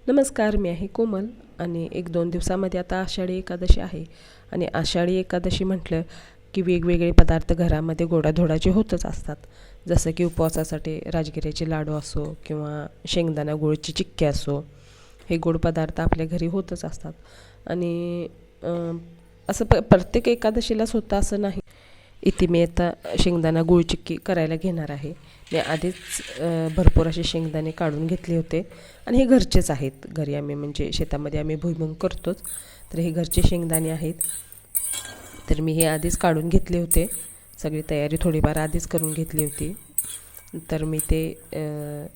नमस्कार, मी आहे कोमल आणि 1-2 दिवसामध्ये आता आषाढी एकादशी आहे आणि आषाढी एकादशी म्हटलं की वेगवेगळे पदार्थ घरामध्ये गोडाधोडाचे होतच असतात. जसं की उपवासासाठी राजगिऱ्याचे लाडू असो किंवा शेंगदाणा गुळची चिक्की असो, हे गोड पदार्थ आपल्या घरी होतच असतात. आणि असं प्रत्येक एकादशीलाच होतं असं नाही. इथे मी आता शेंगदाणा गुळ चिक्की करायला घेणार आहे. मी आधीच भरपूर असे शेंगदाणे काढून घेतले होते आणि हे घरचेच आहेत. घरी आम्ही म्हणजे शेतामध्ये आम्ही भुईमुग करतोच, तर हे घरचे शेंगदाणे आहेत. तर मी हे आधीच काढून घेतले होते. सगळी तयारी थोडीफार आधीच करून घेतली होती. तर मी ते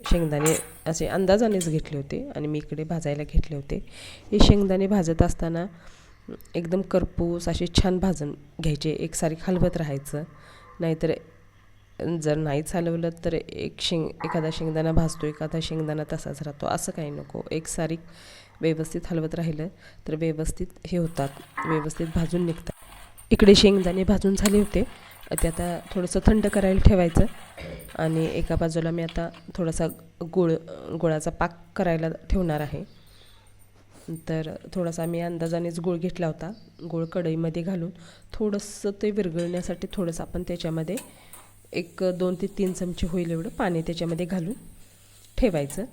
शेंगदाणे असे अंदाजानेच घेतले होते आणि मी इकडे भाजायला घेतले होते. हे शेंगदाणे भाजत असताना एकदम करपूस असे छान भाजून घ्यायचे, एकसारी हलवत राहायचं. नाहीतर जर नाहीच हलवलं तर एखादा शेंगदाणा भाजतो, एखादा शेंगदाणा तसाच राहतो, असं काही नको. एकसारी व्यवस्थित हलवत राहिलं तर व्यवस्थित हे होतात, व्यवस्थित भाजून निघतात. इकडे शेंगदाणे भाजून झाले होते. ते आता थोडंसं थंड करायला ठेवायचं आणि एका बाजूला मी आता थोडासा गुळाचा पाक करायला ठेवणार आहे. तर थोडासा मी अंदाजानेच गूळ घेतला होता. गूळ कढईमध्ये घालून थोडंसं ते विरघळण्यासाठी थोडंसं आपण त्याच्यामध्ये 2 ते 3 चमचे होईल एवढं पाणी त्याच्यामध्ये घालून ठेवायचं.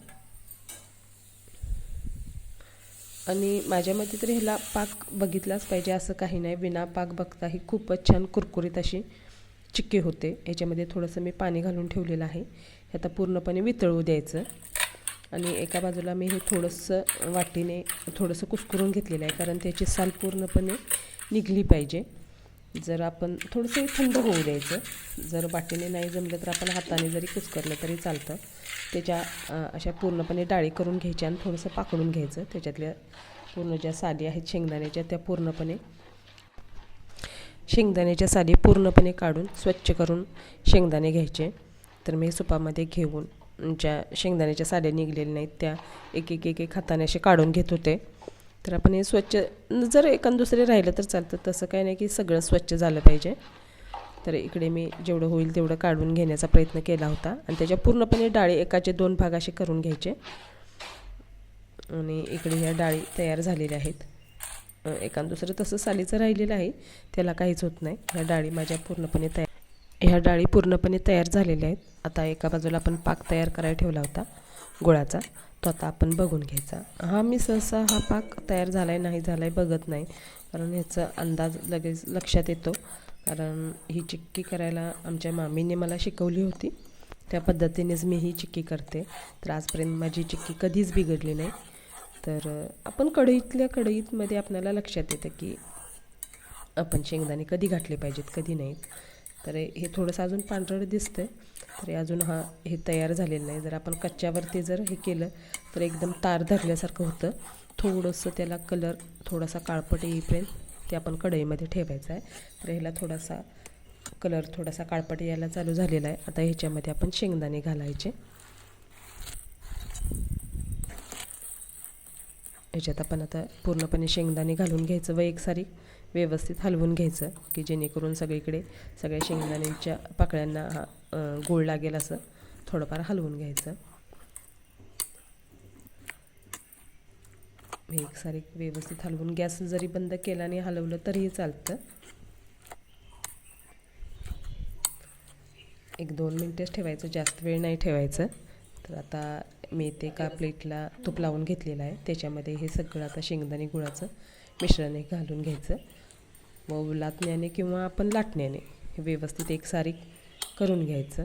आणि माझ्या मते तर ह्याला पाक बघितलाच पाहिजे असं काही नाही. विना पाक बघता ही खूपच छान कुरकुरीत अशी चिक्की होते. याच्यामध्ये थोडंसं मी पाणी घालून ठेवलेलं आहे. हे आता पूर्णपणे वितळू द्यायचं. आणि एका बाजूला मी हे थोडंसं वाटीने थोडंसं कुस्करून घेतलेलं आहे, कारण त्याची साल पूर्णपणे निघली पाहिजे. जर आपण थोडंसं थंड होऊ द्यायचं. जर वाटीने नाही जमलं तर आपण हाताने जरी कुस्करलं तरी चालतं. त्याच्या अशा पूर्णपणे डाळी करून घ्यायच्या आणि थोडंसं पाकडून घ्यायचं. त्याच्यातल्या पूर्ण ज्या साली आहेत शेंगदाण्याच्या त्या पूर्णपणे शेंगदाण्याच्या साली पूर्णपणे काढून स्वच्छ करून शेंगदाणे घ्यायचे. तर मी सुपामध्ये घेऊन ज्या शेंगदाण्याच्या साल्या निघलेल्या नाहीत त्या एक हाताने असे काढून घेत होते. तर आपण हे स्वच्छ, जर एकान दुसरे राहिलं तर चालतं, तसं काही नाही की सगळं स्वच्छ झालं पाहिजे. तर इकडे मी जेवढं होईल तेवढं काढून घेण्याचा प्रयत्न केला होता आणि त्याच्या पूर्णपणे डाळी एकाचे 2 भाग असे करून घ्यायचे. आणि इकडे ह्या डाळी तयार झालेल्या आहेत. एकान दुसरं तसं सालीचं राहिलेलं आहे, त्याला काहीच होत नाही. ह्या डाळी माझ्या पूर्णपणे ह्या डाळी पूर्णपणे तयार झालेल्या आहेत. आता एका बाजूला आपण पाक तयार करायला ठेवला होता गुळाचा, तो आता आपण बघून घ्यायचा. मी सहसा हा पाक तयार झाला आहे नाही झाला आहे बघत नाही, कारण ह्याचा अंदाज लगेच लक्षात येतो. कारण ही चिक्की करायला आमच्या मामीने मला शिकवली होती, त्या पद्धतीनेच मी ही चिक्की करते. तर आजपर्यंत माझी चिक्की कधीच बिघडली नाही. तर आपण कढईमध्ये आपल्याला लक्षात येतं की आपण शेंगदाणे कधी घातले पाहिजेत कधी नाहीत. तर हे थोडंसं अजून पांढरं दिसतं आहे, तर अजून हे तयार झालेलं नाही. जर आपण कच्च्यावरती जर हे केलं तर एकदम तार धरल्यासारखं होतं. थोडंसं त्याला कलर थोडासा काळपट येईपर्यंत ते आपण कढईमध्ये ठेवायचं आहे. तर ह्याला थोडासा काळपट यायला चालू झालेला आहे. आता ह्याच्यामध्ये आपण शेंगदाणे घालायचे. ह्याच्यात आपण आता पूर्णपणे शेंगदाणे घालून घ्यायचं व एकसारी व्यवस्थित हलवून घ्यायचं, की जेणेकरून सगळीकडे सगळ्या शेंगदाण्यांच्या पाकळ्यांना गूळ लागेल असं थोडंफार हलवून घ्यायचं. हे एकसारी व्यवस्थित हलवून गॅस जरी बंद केला आणि हलवलं तरीही चालतं. 1-2 मिनटेच ठेवायचं, जास्त वेळ नाही ठेवायचं. तर आता मी ते एका प्लेटला तूप लावून घेतलेलं आहे. त्याच्यामध्ये हे सगळं आता शेंगदाणे गुळाचं मिश्रण हे घालून घ्यायचं व लाटण्याने किंवा आपण लाटण्याने हे व्यवस्थित एकसारी करून घ्यायचं.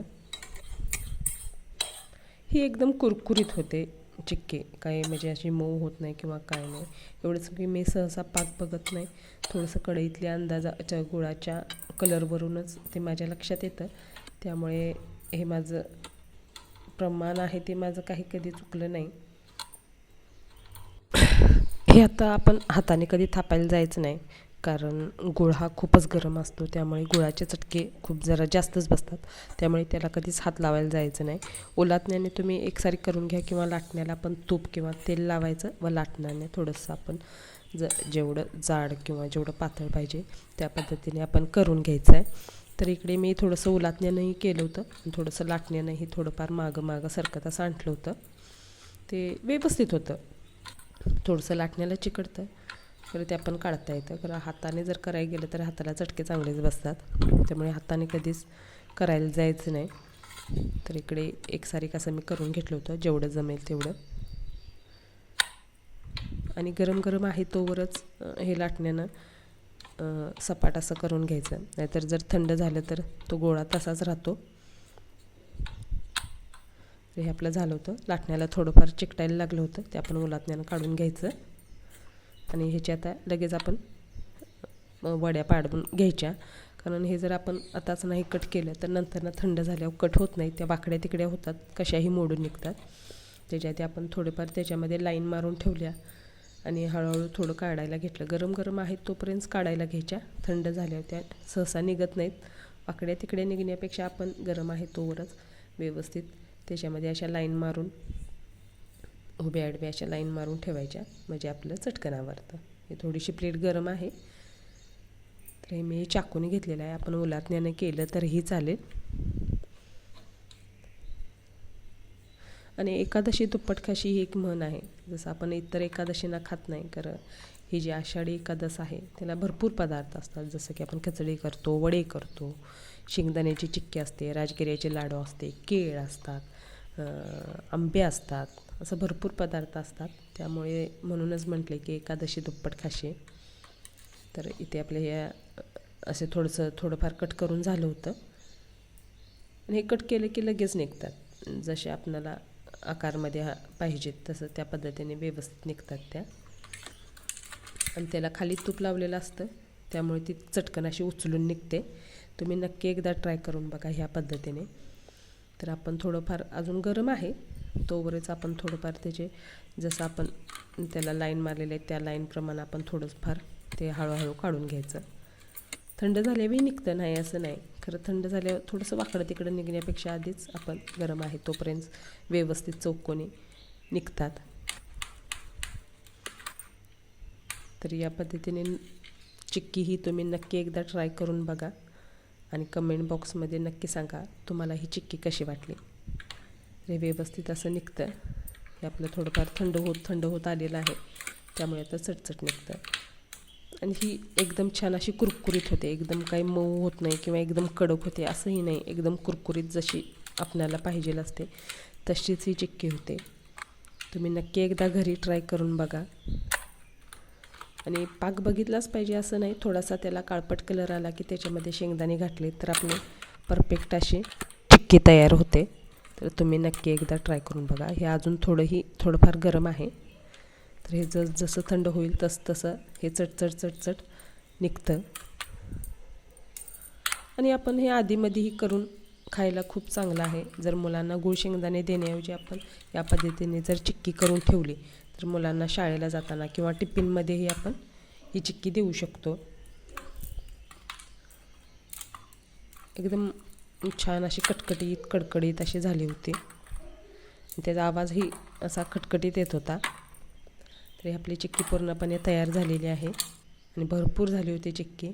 ही एकदम कुरकुरीत होते चिक्की, काही म्हणजे अशी मऊ होत नाही किंवा काय नाही. एवढंच की मी सहसा पाक बघत नाही. थोडंसं कढईतल्या अंदाजाच्या गुळाच्या कलरवरूनच ते माझ्या लक्षात येतं. त्यामुळे हे माझं प्रमाण आहे ते माझं काही कधी चुकलं नाही. हे आता आपण हाताने कधी थापायला जायचं नाही, कारण गुळ हा खूपच गरम असतो. त्यामुळे गुळाचे चटके खूप जरा जास्तच बसतात. त्यामुळे त्याला कधीच हात लावायला जायचं नाही. उलथण्याने तुम्ही एकसारी करून घ्या किंवा लाटण्याला आपण तूप किंवा तेल लावायचं व लाटण्याने थोडंसं आपण जेवढं जाड किंवा जेवढं पातळ पाहिजे त्या पद्धतीने आपण करून घ्यायचं आहे. तर इकडे मी थोडंसं उलथण्यानंही केलं होतं आणि थोडंसं लाटण्यानंही थोडंफार मागं सरकत असं आणलं होतं. ते व्यवस्थित होतं. थोडंसं लाटण्याला चिकटतं, तर ते आपण काढता येतं. कारण हाताने जर करायला गेलं तर हाताला चटके चांगलेच बसतात, त्यामुळे हाताने कधीच करायला जायचं नाही. तर इकडे एकसारिक असं मी करून घेतलं होतं, जेवढं जमेल तेवढं. आणि गरम गरम आहे तोवरच हे लाटण्यानं सपाट असं करून घ्यायचं, नाहीतर जर थंड झालं तर तो गोळा तसाच राहतो. तर हे आपलं झालं होतं. लाटण्याला थोडंफार चिकटायला लागलं होतं, ते आपण उलथण्यानं काढून घ्यायचं. आणि ह्याची आता लगेच आपण वड्या पाडून घ्यायच्या. कारण हे जर आपण आताच नाही कट केलं तर नंतर थंड झाल्यावर कट होत नाही, त्या वाकड्या तिकड्या होतात, कशाही मोडून निघतात. त्याच्यात आपण थोडेफार त्याच्यामध्ये लाईन मारून ठेवल्या आणि हळूहळू थोडं काढायला घेतलं. गरम गरम आहेत तोपर्यंत काढायला घ्यायच्या, थंड झाल्यावर त्या सहसा निघत नाहीत. वाकड्या तिकड्या निघण्यापेक्षा आपण गरम आहे तोवरच व्यवस्थित त्याच्यामध्ये अशा लाईन मारून, उभ्या आडव्या अशा लाईन मारून ठेवायच्या, म्हणजे आपलं चटकन आवरतं. हे थोडीशी प्लेट गरम आहे, तर हे मी चाकूने घेतलेलं आहे. आपण उलथण्याने केलं तरीही चालेल. आणि एकादशी दुप्पट खाशी ही एक म्हण आहे. जसं आपण इतर एकादशींना खात नाही, कारण ही जी आषाढी एकादश आहे त्याला भरपूर पदार्थ असतात. जसं की आपण खिचडी करतो, वडे करतो, शेंगदाण्याची चिक्की असते, राजगिऱ्याचे लाडू असते, केळ असतात, आंबे असतात, असं भरपूर पदार्थ असतात. त्यामुळे म्हणूनच म्हटले की एकादशी दुप्पट खाशी. तर इथे आपले हे असे थोडंफार कट करून झालं होतं. आणि हे कट केलं की लगेच निघतात, जसे आपल्याला आकारमध्ये पाहिजेत तसं त्या पद्धतीने व्यवस्थित निघतात त्या. आणि त्याला खाली तूप लावलेलं असतं, त्यामुळे ती चटकन अशी उचलून निघते. तुम्ही नक्की एकदा ट्राय करून बघा ह्या पद्धतीने. तर आपण थोडंफार अजून गरम आहे तोवरच आपण थोडंफार त्याचे, जसं आपण त्याला लाईन मारलेले आहे त्या लाईनप्रमाणे आपण थोडंफार ते हळूहळू काढून घ्यायचं. थंड झाल्यावर निघतं, नाही असं नाही. खरं थंड झाल्यावर थोडंसं वाकडं तिकडं निघण्यापेक्षा आधीच आपण गरम आहे तोपर्यंत व्यवस्थित चौकोनी निघतात. तर या पद्धतीने चिक्की ही तुम्ही नक्की एकदा ट्राय करून बघा आणि कमेंट बॉक्समध्ये नक्की सांगा तुम्हाला ही चिक्की कशी वाटली. हे व्यवस्थित असं निघतं. हे आपलं थोडंफार थंड होत आलेलं आहे, त्यामुळे आता चटचट निघतं. आणि ही एकदम छान अशी कुरकुरीत होते, एकदम काही मऊ होत नाही किंवा एकदम कडक होते असंही नाही, एकदम कुरकुरीत जशी आपल्याला पाहिजे असते तशीच ही चिक्की होते. तुम्ही नक्की एकदा घरी ट्राय करून बघा. आणि पाक बघितलाच पाहिजे असं नाही, थोडासा त्याला काळपट कलर आला की त्याच्यामध्ये शेंगदाणे घातले तर आपले परफेक्ट अशी चिक्की तयार होते. तर तुम्ही नक्की एकदा ट्राय करून बघा. हे अजून थोडंफार गरम आहे, तर हे जसं थंड होईल तसं हे चटचट निघतं. आणि आपण हे आधीमध्येही करून खायला खूप चांगलं आहे. जर मुलांना गूळ शेंगदाणे देण्याऐवजी आपण या पद्धतीने जर चिक्की करून ठेवली तर मुलांना शाळेला जाताना किंवा टिफिनमध्येही आपण ही चिक्की देऊ शकतो. एकदम छान अशी कडकडीत अशी झाली होती. त्याचा आवाजही असा खटखटीत येत होता. तर ही आपली चिक्की पूर्णपणे तयार झालेली आहे आणि भरपूर झाली होती चिक्की.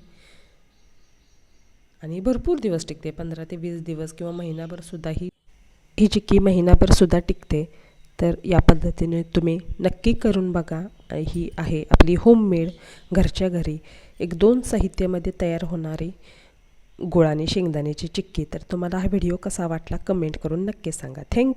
आणि भरपूर दिवस टिकते, 15 ते 20 दिवस किंवा महिनाभरसुद्धा ही चिक्की महिनाभरसुद्धा टिकते. तर या पद्धतीने तुम्ही नक्की करून बघा. ही आहे आपली होममेड घरच्या घरी 1-2 साहित्यामध्ये तयार होणारी गुळ आणि शेंगदाण्याची चिक्की. तर तुम्हाला हा व्हिडिओ कसा वाटला कमेंट करून नक्की सांगा. थँक्यू.